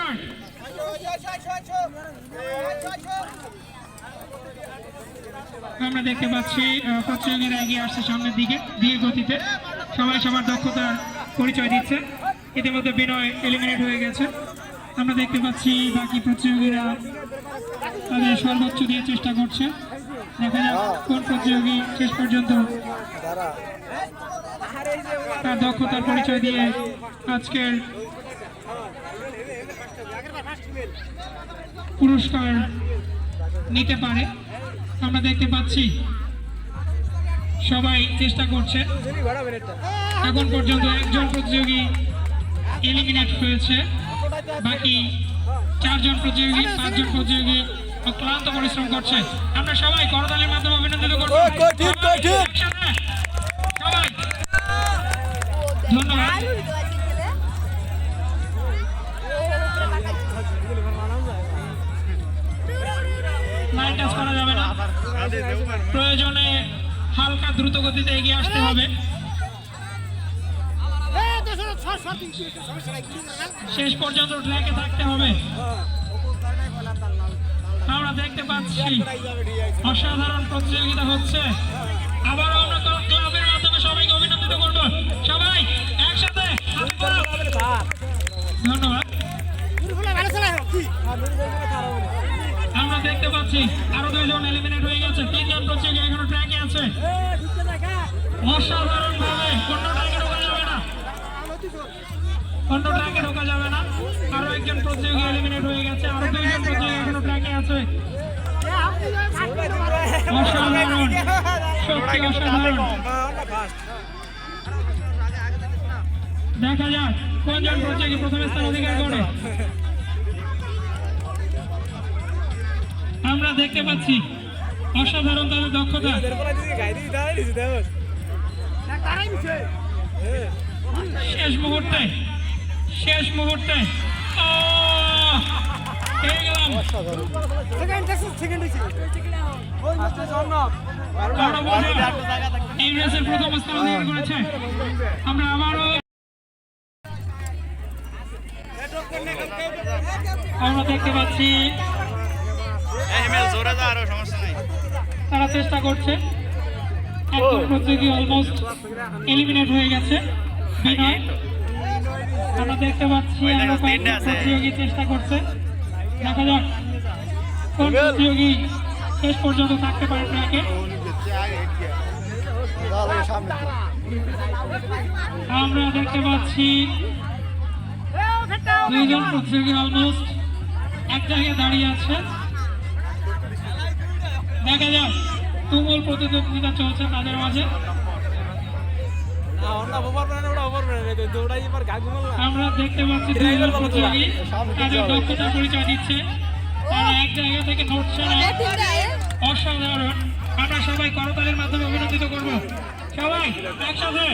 Start. আমরা দেখতে পাচ্ছি প্রতিযোগীরা এগিয়ে আসছে সামনের দিকে ধীর গতিতে, সবাই সবার দক্ষতার পরিচয় দিচ্ছে। ইতিমধ্যে বিনয় এলিমিনেট হয়ে গেছে। আমরা দেখতে পাচ্ছি বাকি প্রতিযোগীরা তাদের সর্বোচ্চ দিয়ে চেষ্টা করছে। দেখা যাক কোন প্রতিযোগী শেষ পর্যন্ত তার দক্ষতার পরিচয় দিয়ে আজকের পুরস্কার নিতে পারে। আমরা দেখতে পাচ্ছি সবাই চেষ্টা করছে। এখন পর্যন্ত একজন প্রতিযোগী এলিমিনেট হয়েছে, বাকি 4 জন প্রতিযোগী 5 জন প্রতিযোগী অক্লান্ত পরিশ্রম করছে। আমরা সবাই করতালির মাধ্যমে অভিনন্দিত করব। সবাই ধন্যবাদ। লাইন টাচ করা যাবে না, প্রয়োজনে হালকা দ্রুত গতিতে এগিয়ে আসতে হবে। শেষ পর্যন্ত ট্র্যাকে থাকতে হবে। আমরা দেখতে পাচ্ছি অসাধারণ প্রতিযোগিতা হচ্ছে। আবারও আমরা ক্লাবের মাধ্যমে সবাইকে অভিনন্দিত করব। সবাই একসাথে ধন্যবাদ। আমরা দেখতে পাচ্ছি আরো 2 জন এলিমিনেট হয়ে গেছে। 3 জন প্রতিযোগী এখনো ট্র্যাকে আছে। অসাধারণ ভাবে অন্য ট্র্যাকে ঢোকা যাবে না, অন্য ট্র্যাকে ঢোকা যাবে না। আরো একজন প্রতিযোগী এলিমিনেট হয়ে গেছে। আরো 2 জন প্রতিযোগী এখনো ট্র্যাকে আছে। অসাধারণ, সত্যি অসাধারণ। দেখা যাক কোনজন প্রতিযোগী প্রথম স্থান অধিকার করে। আমরা দেখতে পাচ্ছি অসাধারণ তাদের দক্ষতা। শেষ মুহূর্তে প্রথম স্থান অধিকার করেছে। আমরা আবারও দেখতে পাচ্ছি তারা চেষ্টা করছে। একজন প্রতিযোগী অলমোস্ট এলিমিনেট হয়ে গেছে, বিনয়। আমরা দেখতে পাচ্ছি আরো কয়েকজন প্রতিযোগী চেষ্টা করছে। দেখা যাক কোন প্রতিযোগী শেষ পর্যন্ত থাকতে পারে ট্র্যাকে। আমরা দেখতে পাচ্ছি 2 জন প্রতিযোগী অলমোস্ট এক জায়গায় দাঁড়িয়ে আছে। দেখা যাক তুমুল প্রতিদ্বন্দ্বিতা চলছে তাদের মাঝে। আমরা দেখতে পাচ্ছি 2 জন প্রতিযোগী তাদের দক্ষতার পরিচয় দিচ্ছে। তারা এক জায়গা থেকে নড়ছে না, অসাধারণ। আমরা সবাই করতালির মাধ্যমে অভিনন্দিত করব। সবাই একসাথে